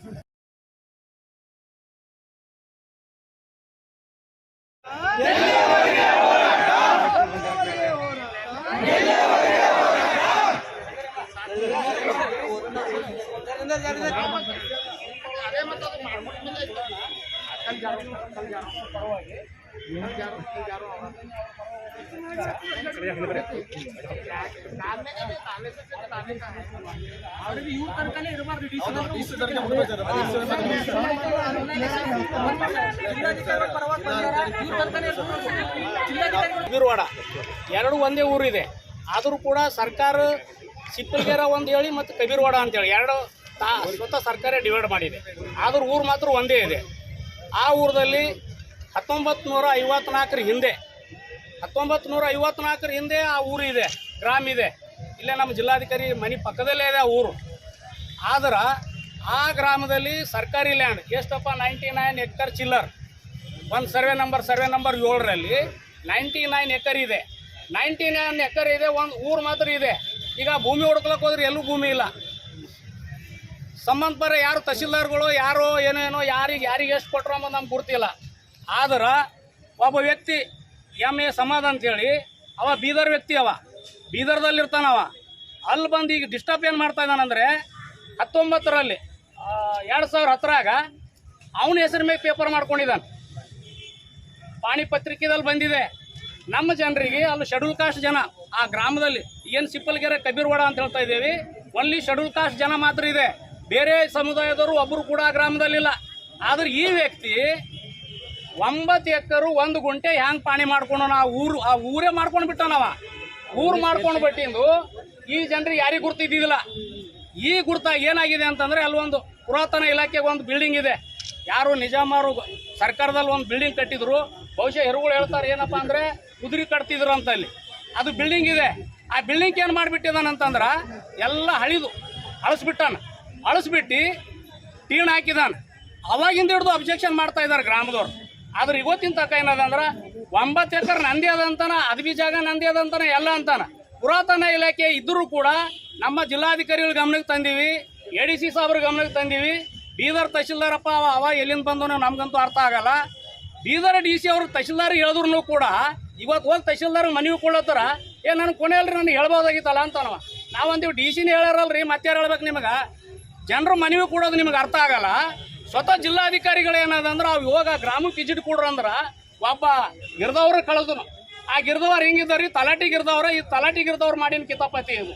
ಬೀರವಾಡ ಎರಡು ಒಂದೇ ಊರಿದೆ. ಆದರೂ ಕೂಡ ಸರ್ಕಾರ ಸಿಪ್ಪಲ್ಗೆರ ಒಂದು ಹೇಳಿ ಮತ್ತು ಕಬೀರವಾಡ ಅಂತೇಳಿ ಎರಡು ಸ್ವತಃ ಸರ್ಕಾರ ಡಿವೈಡ್ ಮಾಡಿದೆ. ಆದರೂ ಊರು ಮಾತ್ರ ಒಂದೇ ಇದೆ. ಆ ಊರಲ್ಲಿ 1954 ಹಿಂದೆ 1954 ಹಿಂದೆ ಆ ಊರು ಇದೆ, ಗ್ರಾಮ ಇದೆ. ಇಲ್ಲೇ ನಮ್ಮ ಜಿಲ್ಲಾಧಿಕಾರಿ ಮನೆ ಪಕ್ಕದಲ್ಲೇ ಇದೆ ಆ ಊರು. ಆದ್ರೆ ಆ ಗ್ರಾಮದಲ್ಲಿ ಸರ್ಕಾರಿ ಲ್ಯಾಂಡ್ ಎಷ್ಟಪ್ಪ 99 ಎಕರ್ ಚಿಲ್ಲರ್. ಒಂದು ಸರ್ವೆ ನಂಬರ್ 7ರಲ್ಲಿ 99 ಎಕರ್ ಇದೆ. 99 ಎಕರ್ ಇದೆ, ಒಂದು ಊರು ಮಾತ್ರ ಇದೆ. ಈಗ ಭೂಮಿ ಹುಡ್ಕೊಳಕ್ಕೆ ಹೋದ್ರೆ ಎಲ್ಲೂ ಭೂಮಿ ಇಲ್ಲ. ಸಂಬಂಧಪಟ್ಟ ಯಾರು ತಹಶೀಲ್ದಾರ್ಗಳು ಯಾರೋ ಏನೇನೋ ಯಾರಿಗೆ ಎಷ್ಟು ಕೊಟ್ಟರು ಅನ್ನೋದು ನಮ್ಗೆ ಗೊತ್ತಿಲ್ಲ. ಆದ್ರೆ ಒಬ್ಬ ವ್ಯಕ್ತಿ MA ಸಮಾಧಾನ ಅಂತೇಳಿ ಅವ ಬೀದರ್ ವ್ಯಕ್ತಿ, ಅವ ಬೀದರ್ದಲ್ಲಿರ್ತಾನವ. ಅಲ್ಲಿ ಬಂದು ಈಗ ಡಿಸ್ಟರ್ಬ್ ಏನು ಮಾಡ್ತಾ ಇದ್ದಾನಂದರೆ 19ರಲ್ಲಿ 2010ರಾಗ ಅವನ ಹೆಸರು ಮೇಲೆ ಪೇಪರ್ ಮಾಡ್ಕೊಂಡಿದ್ದಾನೆ. ಪಾಣಿ ಪತ್ರಿಕೆದಲ್ಲಿ ಬಂದಿದೆ. ನಮ್ಮ ಜನರಿಗೆ ಅಲ್ಲಿ ಶೆಡ್ಯೂಲ್ ಕಾಸ್ಟ್ ಜನ ಆ ಗ್ರಾಮದಲ್ಲಿ ಏನು ಸಿಪ್ಪಲ್ಗೆರೆ ಕಬೀರವಾಡ ಅಂತ ಹೇಳ್ತಾ ಇದ್ದೀವಿ, ಒನ್ಲಿ ಶೆಡ್ಯೂಲ್ ಕಾಸ್ಟ್ ಜನ ಮಾತ್ರ ಇದೆ. ಬೇರೆ ಸಮುದಾಯದವರು ಒಬ್ಬರು ಕೂಡ ಆ ಗ್ರಾಮದಲ್ಲಿಲ್ಲ. ಆದ್ರೆ ಈ ವ್ಯಕ್ತಿ 9 ಎಕರು 1 ಗುಂಟೆ ಹ್ಯಾಂಗೆ ಪಾಣಿ ಮಾಡ್ಕೊಂಡು ಆ ಊರೇ ಮಾಡ್ಕೊಂಡು ಬಿಟ್ಟನವ. ಊರು ಮಾಡ್ಕೊಂಡು ಬಿಟ್ಟಿಂದು ಈ ಜನರಿಗೆ ಯಾರಿಗೆ ಗುರ್ತಿದ್ದಿದ್ದಿಲ್ಲ. ಈ ಗುರ್ತಾಗಿ ಏನಾಗಿದೆ ಅಂತಂದರೆ ಅಲ್ಲೊಂದು ಪುರಾತನ ಇಲಾಖೆಗೆ ಒಂದು ಬಿಲ್ಡಿಂಗ್ ಇದೆ. ಯಾರು ನಿಜಾಮರು ಸರ್ಕಾರದಲ್ಲಿ ಒಂದು ಬಿಲ್ಡಿಂಗ್ ಕಟ್ಟಿದ್ರು. ಬಹುಶಃ ಹೆರುಗಳು ಹೇಳ್ತಾರೆ ಏನಪ್ಪ ಅಂದರೆ ಕುದುರೆ ಕಟ್ತಿದ್ರು ಅಂತ ಅಲ್ಲಿ ಅದು ಬಿಲ್ಡಿಂಗ್ ಇದೆ. ಆ ಬಿಲ್ಡಿಂಗ್ ಏನು ಮಾಡಿಬಿಟ್ಟಿದಾನಂತಂದ್ರೆ ಎಲ್ಲ ಅಳಿಸ್ಬಿಟ್ಟು ಟೀನ್ ಹಾಕಿದಾನ. ಅವಾಗಿಂದ ಹಿಡಿದು ಅಬ್ಜೆಕ್ಷನ್ ಮಾಡ್ತಾ ಇದ್ದಾರೆ ಗ್ರಾಮದವ್ರು. ಆದ್ರೆ ಇವತ್ತಿನ ತನಕ ಏನದಂದ್ರೆ 9 ಎಕರೆ ನಂದಿ ಅದಂತಾನ, ಅದ್ಬಿ ಜಾಗ ನಂದಿ ಅದಂತಾನ, ಎಲ್ಲ ಅಂತಾನ. ಪುರಾತನ ಇಲಾಖೆ ಇದ್ದರೂ ಕೂಡ ನಮ್ಮ ಜಿಲ್ಲಾಧಿಕಾರಿಗಳ ಗಮನಕ್ಕೆ ತಂದೀವಿ, ADC ಸಾಬ್ರ ಗಮನಕ್ಕೆ ತಂದೀವಿ. ಬೀದರ್ ತಹಶೀಲ್ದಾರಪ್ಪ ಅವ ಎಲ್ಲಿಂದ ಬಂದವನು ನಮ್ಗಂತೂ ಅರ್ಥ ಆಗಲ್ಲ. ಬೀದರ್ DC ಅವರು ತಹಶೀಲ್ದಾರ್ ಹೇಳಿದ್ರು ಕೂಡ ಇವತ್ತು ಹೋಗಿ ತಹಶೀಲ್ದಾರ್ ಮನವಿ ಕೊಡತ್ತಾರ. ನನಗೆ ಕೊನೆಯಲ್ರಿ ನನಗೆ ಹೇಳ್ಬೋದಾಗಿತ್ತಲ್ಲ ಅಂತನವ. ನಾವಂದೀವಿ DC ಹೇಳ್ಯಾರಲ್ರಿ, ಮತ್ತೆ ಯಾರು ಹೇಳ್ಬೇಕು ನಿಮಗೆ? ಜನರು ಮನವಿ ಕೊಡೋದು ನಿಮಗೆ ಅರ್ಥ ಆಗಲ್ಲ. ಸ್ವತಃ ಜಿಲ್ಲಾಧಿಕಾರಿಗಳು ಏನದಂದ್ರೆ ಅವು ಇವಾಗ ಗ್ರಾಮಕ್ಕೆ ವಿಸಿಟ್ ಕೊಡ್ರು ಅಂದ್ರೆ ಒಬ್ಬ ಗಿರ್ದವ್ರು ಕಳೆದನು. ಆ ಗಿರ್ದವ್ರು ಹೆಂಗಿದ್ದಾರಿ? ತಲಾಟಿ ಗಿರ್ದವ್ರ. ಈ ತಲಾಟಿ ಗಿರ್ದವ್ರು ಮಾಡಿನ ಕಿತಾಪತಿ ಇದು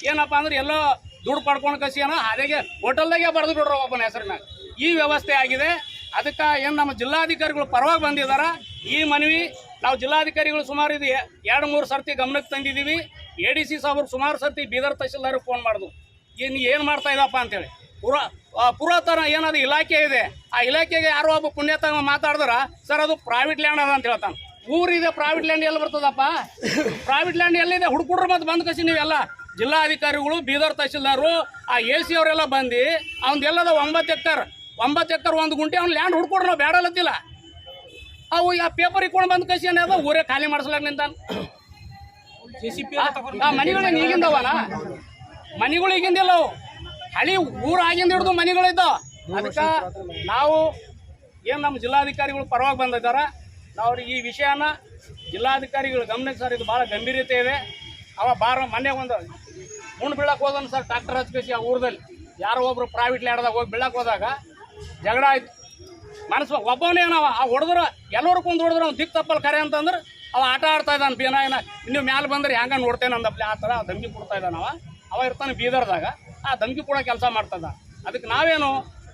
ಏನಪ್ಪ ಅಂದ್ರೆ ಎಲ್ಲೋ ದುಡ್ಡು ಪಡ್ಕೊಂಡು ಕಸಿಯನ ಹಾಗೆ ಹೋಟೆಲ್ದಾಗೆ ಬರೆದು ಬಿಡ್ರು ಒಬ್ಬನ ಹೆಸರಿನಾಗ. ಈ ವ್ಯವಸ್ಥೆ ಆಗಿದೆ. ಅದಕ್ಕೆ ಏನು ನಮ್ಮ ಜಿಲ್ಲಾಧಿಕಾರಿಗಳು ಪರವಾಗಿ ಬಂದಿದ್ದಾರ. ಈ ಮನವಿ ನಾವು ಜಿಲ್ಲಾಧಿಕಾರಿಗಳು ಸುಮಾರು ಇದು 2-3 ಸರ್ತಿ ಗಮನಕ್ಕೆ ತಂದಿದ್ದೀವಿ. ADC ಸಾಬ್ರು ಸುಮಾರು ಸರ್ತಿ ಬೀದರ್ ತಹಶೀಲ್ದಾರ್ಗೆ ಫೋನ್ ಮಾಡಿದ್ವು, ಏನು ಮಾಡ್ತಾ ಇದ್ದಪ್ಪ ಅಂತೇಳಿ. ಪುರಾತನ ಏನದು ಇಲಾಖೆ ಇದೆ, ಆ ಇಲಾಖೆಗೆ ಯಾರೋ ಒಬ್ಬ ಪುಣ್ಯತ ಮಾತಾಡಿದ್ರ ಸರ್ ಅದು ಪ್ರೈವೇಟ್ ಲ್ಯಾಂಡ್ ಅದ ಅಂತ ಹೇಳ್ತಾನೆ. ಊರಿದೆ, ಪ್ರೈವೇಟ್ ಲ್ಯಾಂಡ್ ಎಲ್ಲಿ ಬರ್ತದಪ್ಪ? ಪ್ರೈವೇಟ್ ಲ್ಯಾಂಡ್ ಎಲ್ಲಿದೆ? ಹುಡುಕುಡ್ರು ಮತ್ತೆ ಬಂದು ಕಸಿ ನೀವೆಲ್ಲ ಜಿಲ್ಲಾಧಿಕಾರಿಗಳು, ಬೀದರ್ ತಹಶೀಲ್ದಾರು, ಆ AC ಅವರೆಲ್ಲ ಬಂದು ಅವ್ನದೆಲ್ಲದ 9 ಎಕರೆ 1 ಗುಂಟೆ ಅವ್ನು ಲ್ಯಾಂಡ್ ಹುಡ್ಕೊಡ್ರು. ನಾವು ಬೇಡಲ್ಲತ್ತಿಲ್ಲ. ಅವು ಆ ಪೇಪರ್ ಇಟ್ಕೊಂಡು ಬಂದು ಕಸಿ ಅನ್ನೋದು ಊರೇ ಖಾಲಿ ಮಾಡಿಸ್ಲಾಕ ನಿಂತಾನ. ಮನೆಗಳು ಈಗಿಂದವನ ಮನೆಗಳು ಈಗಿಂದಿಲ್ಲ, ಅವು ಹಳಿ ಊರು ಆಗಿಂದ ಹಿಡಿದು ಮನೆಗಳಿದ್ದಾವ. ಅದಕ್ಕೆ ನಾವು ಏನು ನಮ್ಮ ಜಿಲ್ಲಾಧಿಕಾರಿಗಳು ಪರವಾಗಿ ಬಂದಿದ್ದಾರೆ, ನಾವು ಈ ವಿಷಯನ ಜಿಲ್ಲಾಧಿಕಾರಿಗಳು ಗಮನಕ್ಕೆ ಸರ್, ಇದು ಭಾಳ ಗಂಭೀರತೆ ಇದೆ. ಮೊನ್ನೆ ಒಂದು ಮುಣ್ ಬೀಳಕ್ಕೆ ಹೋದನು ಸರ್, ಟ್ರಾಕ್ಟರ್ ಹಚ್ಕೇಸಿ ಆ ಊರದಲ್ಲಿ ಯಾರೋ ಒಬ್ರು ಪ್ರೈವೇಟ್ ಲ್ಯಾಂಡ್ದಾಗ ಹೋಗಿ ಬೀಳಕ್ಕೆ ಹೋದಾಗ ಜಗಳ ಆಯ್ತು. ಮನಸ್ಸು ಒಬ್ಬವನೇನವ ಆ ಹೊಡೆದ್ರೆ ಎಲ್ಲರೂ ಕುಂದು ಹೊಡೆದ್ರೆ ಅವ್ನು ದಿಕ್ ತಪ್ಪಲ್ಲಿ ಕರೆ ಅಂತಂದ್ರೆ ಅವ ಆಟ ಆಡ್ತಾ ಇದ್ದಾನೆ. ಏನ ನೀವು ಮ್ಯಾಲೆ ಬಂದ್ರೆ ಹೆಂಗೆ ನೋಡ್ತೇನೆ ಅಂದಪ್ಲೆ ಆ ಥರ ಧಮಕಿ ಕೊಡ್ತಾ ಇದ್ದಾನವ. ಅವ ಇರ್ತಾನೆ ಬೀದರ್ದಾಗ, ಆ ಧಮಕಿ ಕೂಡ ಕೆಲಸ ಮಾಡ್ತದ. ಅದಕ್ಕೆ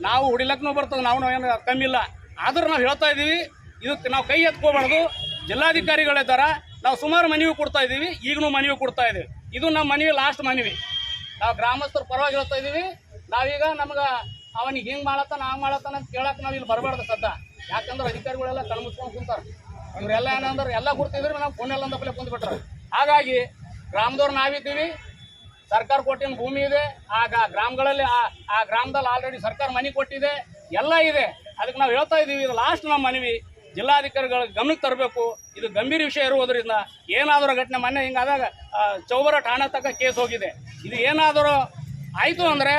ನಾವು ಹೊಡಿಲಕ್ಕೂ ಬರ್ತದೆ, ನಾವು ಏನು ಕಮ್ಮಿ ಇಲ್ಲ. ಆದ್ರೆ ನಾವು ಹೇಳ್ತಾ ಇದ್ದೀವಿ, ಇದಕ್ಕೆ ನಾವು ಕೈ ಎತ್ಕೋಬಾರ್ದು. ಜಿಲ್ಲಾಧಿಕಾರಿಗಳಿದ್ದಾರ, ನಾವು ಸುಮಾರು ಮನವಿ ಕೊಡ್ತಾ ಇದ್ದೀವಿ, ಈಗಲೂ ಮನವಿ ಕೊಡ್ತಾ ಇದ್ದೀವಿ. ಇದು ನಮ್ಮ ಮನವಿ, ಲಾಸ್ಟ್ ಮನವಿ. ನಾವು ಗ್ರಾಮಸ್ಥರು ಪರವಾಗಿ ಹೇಳ್ತಾ ಇದ್ದೀವಿ. ನಾವೀಗ ನಮ್ಗೆ ಅವನಿಗೆ ಹಿಂಗೆ ಮಾಡತ್ತಾನ ಹಂಗೆ ಮಾಡತ್ತಾನ ಅಂತ ಕೇಳಕ್ಕೆ ನಾವು ಇಲ್ಲಿ ಬರಬಾರ್ದು ಸದ್ದ. ಯಾಕಂದ್ರೆ ಅಧಿಕಾರಿಗಳೆಲ್ಲ ಕಣ್ಮುಚ್ಕೊಂಡು ಕುಂತಾರೆ. ಇವರೆಲ್ಲ ಏನಂದ್ರೆ ಎಲ್ಲ ಗುರ್ತಿದ್ರೆ ನಾವು ಫೋನೆಲ್ಲ ಅಂದಪ್ಪಲೆ ಕುಂತ್ಬಿಟ್ರೆ. ಹಾಗಾಗಿ ಗ್ರಾಮದವ್ರು ನಾವಿದ್ದೀವಿ, ಸರ್ಕಾರ ಕೊಟ್ಟಿನ ಭೂಮಿ ಇದೆ. ಆಗ ಗ್ರಾಮಗಳಲ್ಲಿ ಆ ಗ್ರಾಮದಲ್ಲಿ ಆಲ್ರೆಡಿ ಸರ್ಕಾರ ಮನೆ ಕೊಟ್ಟಿದೆ, ಎಲ್ಲ ಇದೆ. ಅದಕ್ಕೆ ನಾವು ಹೇಳ್ತಾ ಇದ್ದೀವಿ, ಇದು ಲಾಸ್ಟ್ ನಮ್ಮ ಮನವಿ ಜಿಲ್ಲಾಧಿಕಾರಿಗಳ ಗಮನಕ್ಕೆ ತರಬೇಕು. ಇದು ಗಂಭೀರ ವಿಷಯ ಇರುವುದರಿಂದ ಏನಾದರೂ ಘಟನೆ ಮೊನ್ನೆ ಹಿಂಗಾದಾಗ ಚೌಬರ ಠಾಣೆ ತನಕ ಕೇಸ್ ಹೋಗಿದೆ. ಇದು ಏನಾದರೂ ಆಯಿತು ಅಂದರೆ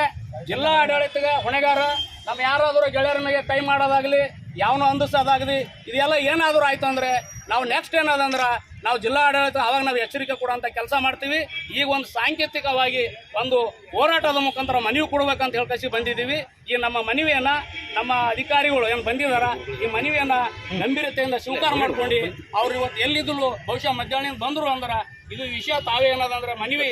ಜಿಲ್ಲಾ ಆಡಳಿತಗೆ ಹೊಣೆಗಾರ. ನಮ್ಮ ಯಾರಾದರೂ ಗೆಳೆಯರ ಮೇಲೆ ಕೈ ಮಾಡೋದಾಗಲಿ, ಯಾವನೋ ಅಂದಿಸೋದಾಗಲಿ, ಇದೆಲ್ಲ ಏನಾದರೂ ಆಯಿತು ಅಂದರೆ ನಾವು ನೆಕ್ಸ್ಟ್ ಏನದಂದ್ರೆ ನಾವು ಜಿಲ್ಲಾ ಆಡಳಿತ ಅವಾಗ ನಾವು ಎಚ್ಚರಿಕೆ ಕೊಡುವಂಥ ಕೆಲಸ ಮಾಡ್ತೀವಿ. ಈಗ ಒಂದು ಸಾಂಕೇತಿಕವಾಗಿ ಒಂದು ಹೋರಾಟದ ಮುಖಾಂತರ ಮನವಿ ಕೊಡಬೇಕಂತ ಹೇಳ್ಕಸಿ ಬಂದಿದ್ದೀವಿ. ಈ ನಮ್ಮ ಮನವಿಯನ್ನು ನಮ್ಮ ಅಧಿಕಾರಿಗಳು ಏನು ಬಂದಿದ್ದಾರ, ಈ ಮನವಿಯನ್ನು ಗಂಭೀರತೆಯಿಂದ ಸ್ವೀಕಾರ ಮಾಡ್ಕೊಂಡು ಅವ್ರು ಇವತ್ತು ಎಲ್ಲಿದ್ರು ಬಹುಶಃ ಮಧ್ಯಾಹ್ನ ಬಂದರು ಅಂದ್ರೆ ಇದು ವಿಷಯ ತಾವೇ ಏನದಂದ್ರೆ ಮನವಿ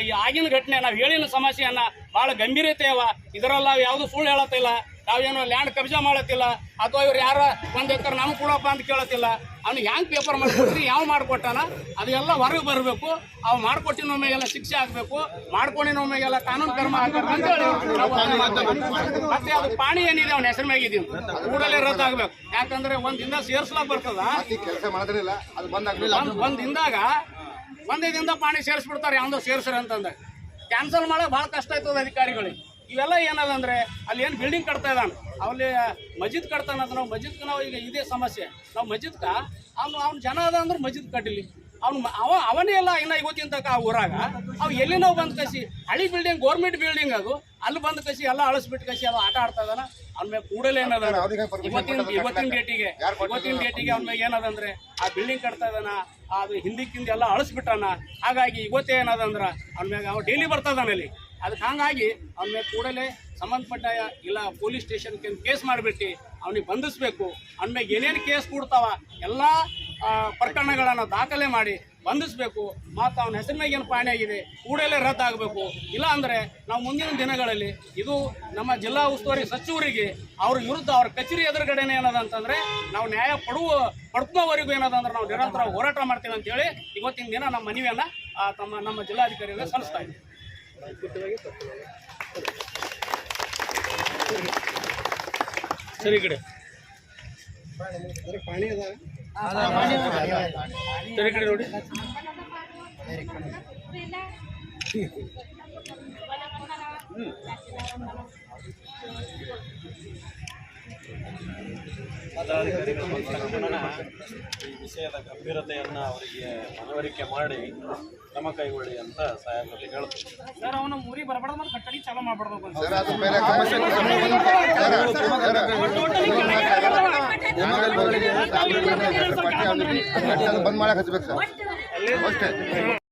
ಈ ಆಗಿನ ಘಟನೆ ನಾವು ಹೇಳಿನ ಸಮಸ್ಯೆಯನ್ನು ಭಾಳ ಗಂಭೀರತೆ ಅವ. ಇದರಲ್ಲಿ ನಾವು ಯಾವುದು ಸುಳ್ಳು ಹೇಳತ್ತಿಲ್ಲ, ನಾವೇನು ಲ್ಯಾಂಡ್ ಕಬ್ಜಾ ಮಾಡತ್ತಿಲ್ಲ, ಅಥವಾ ಇವ್ರು ಯಾರ 1 ಎಕರೆ ನಮ್ಗೆ ಕೊಡಪ್ಪ ಅಂತ ಕೇಳತ್ತಿಲ್ಲ. ಅವ್ನಿಗೆ ಹ್ಯಾಂಗೆ ಪೇಪರ್ ಮಾಡಿಕೊಡ್ರಿ, ಯಾವ ಮಾಡ್ಕೊಟ್ಟಾನ ಅದೆಲ್ಲ ಹೊರಗೆ ಬರಬೇಕು. ಅವು ಮಾಡ್ಕೊಟ್ಟಿನ ಮೇಗೆಲ್ಲ ಶಿಕ್ಷೆ ಆಗಬೇಕು, ಮಾಡ್ಕೊಂಡಿನ ಮೇಗೆಲ್ಲ ಕಾನೂನು ಕ್ರಮ ಆಗಬೇಕು ಅಂತೇಳಿ ಮತ್ತೆ ಅದು ಪಾಣಿ ಏನಿದೆ ಅವನ ಹೆಸರು ಮ್ಯಾಗಿದ್ದೀವಿ ಕೂಡಲೇ ರದ್ದಾಗಬೇಕು. ಯಾಕಂದ್ರೆ ಒಂದಿಂದ ಸೇರಿಸ್ಲಾಕ್ ಬರ್ತದ, ಒಂದಿಂದ ಪಾಣಿ ಸೇರಿಸ್ಬಿಡ್ತಾರೆ ಯಾವ್ದೋ ಸೇರಿಸ್ರಿ ಅಂತಂದ್ರೆ ಕ್ಯಾನ್ಸಲ್ ಮಾಡೋಕೆ ಭಾಳ ಕಷ್ಟ ಆಯ್ತದ ಅಧಿಕಾರಿಗಳಿಗೆ. ಇವೆಲ್ಲ ಏನದಂದ್ರೆ ಅಲ್ಲಿ ಏನು ಬಿಲ್ಡಿಂಗ್ ಕಟ್ತಾ ಇದ್ದಾನೆ, ಅಲ್ಲಿ ಮಸ್ಜಿದ್ ಕಟ್ತಾನಂತ. ನಾವು ಮಸ್ಜಿದ್ಗೆ ನಾವು ಈಗ ಇದೇ ಸಮಸ್ಯೆ, ನಾವು ಮಸ್ಜಿದ್ಕ ಅವ್ನು ಜನ ಅದ ಅಂದ್ರೆ ಮಸ್ಜಿದ್ ಕಟ್ಟಿಲಿ, ಅವನೇ ಎಲ್ಲ ಇನ್ನು ಇವತ್ತಿನ ತನಕ ಆ ಊರಾಗ ಅವು ಎಲ್ಲಿ ನಾವು ಬಂದು ಕಸಿ ಹಳಿ ಬಿಲ್ಡಿಂಗ್ ಗೌರ್ಮೆಂಟ್ ಬಿಲ್ಡಿಂಗ್ ಅದು ಅಲ್ಲಿ ಬಂದು ಕಸಿ ಎಲ್ಲ ಅಳಿಸ್ಬಿಟ್ಟು ಕಸಿ ಅದು ಆಟ ಆಡ್ತಾ ಇದ್ದಾನ. ಅವ್ನ ಮೇಲೆ ಕೂಡಲೇ ಏನದ ಇವತ್ತಿನ ಡೇಟಿಗೆ ಅವ್ನ ಮೇಲೆ ಏನದಂದ್ರೆ ಆ ಬಿಲ್ಡಿಂಗ್ ಕಟ್ತಾ ಇದ್ದಾನ, ಅದು ಹಿಂದಿಕ್ಕಿಂದ ಎಲ್ಲ ಅಳಿಸ್ಬಿಟ್ಟಾನ. ಹಾಗಾಗಿ ಇವತ್ತೇ ಏನದಂದ್ರೆ ಅವ್ನ ಮ್ಯಾಗ ಅವ ಡೈಲಿ ಬರ್ತದಾನಲ್ಲಿ. ಅದಕ್ಕೆ ಹಂಗಾಗಿ ಅವ್ನ ಮೇಲೆ ಕೂಡಲೇ ಸಂಬಂಧಪಟ್ಟ ಇಲ್ಲ ಪೊಲೀಸ್ ಸ್ಟೇಷನ್ಗೆ ಕೇಸ್ ಮಾಡಿಬಿಟ್ಟು ಅವನಿಗೆ ಬಂಧಿಸಬೇಕು. ಅವ್ನ ಮೇಲೆ ಏನೇನು ಕೇಸ್ ಕೊಡ್ತಾವ ಎಲ್ಲ ಪ್ರಕರಣಗಳನ್ನು ದಾಖಲೆ ಮಾಡಿ ಬಂಧಿಸಬೇಕು. ಮತ್ತು ಅವನ ಹೆಸರು ಮೇಲೆ ಏನು ಪಾಣಿ ಆಗಿದೆ ಕೂಡಲೇ ರದ್ದಾಗಬೇಕು. ಇಲ್ಲ ಅಂದರೆ ನಾವು ಮುಂದಿನ ದಿನಗಳಲ್ಲಿ ಇದು ನಮ್ಮ ಜಿಲ್ಲಾ ಉಸ್ತುವಾರಿ ಸಚಿವರಿಗೆ ಅವ್ರ ವಿರುದ್ಧ ಅವ್ರ ಕಚೇರಿ ಎದುರುಗಡೆನೇ ಏನದಂತಂದರೆ ನಾವು ನ್ಯಾಯ ಪಡ್ಕೋವರೆಗೂ ಏನದಂದ್ರೆ ನಾವು ನಿರಂತರ ಹೋರಾಟ ಮಾಡ್ತೀವಿ ಅಂತೇಳಿ ಇವತ್ತಿನ ದಿನ ನಮ್ಮ ಮನವಿಯನ್ನು ನಮ್ಮ ಜಿಲ್ಲಾಧಿಕಾರಿಗಳಿಗೆ ಸಲ್ಲಿಸ್ತಾ ಇದ್ದೀವಿ. ಸರಿ ಕಡೆ ಪಾಣಿ ಅದ ಸರಿ ಕಡೆ ನೋಡಿ. ಈ ವಿಷಯದ ಗಂಭೀರತೆಯನ್ನು ಅವರಿಗೆ ಮನವರಿಕೆ ಮಾಡಿ ಕ್ರಮ ಕೈಗೊಳ್ಳಿ ಅಂತ ಸಾಹೇಬರಿಗೆ ಹೇಳ್ತೀವಿ. ಸರ್ ಅವನು ಮುರಿ ಬರಬಾರ್ದು ಮತ್ತು ಕಟ್ಟಡಿ ಚಾಲೂ ಮಾಡ್ಬಾರ್ದು ಬಂದ್ ಮಾಡಕ್ ಹಚ್ಬೇಕು ಸರ್ ಅಷ್ಟೇ.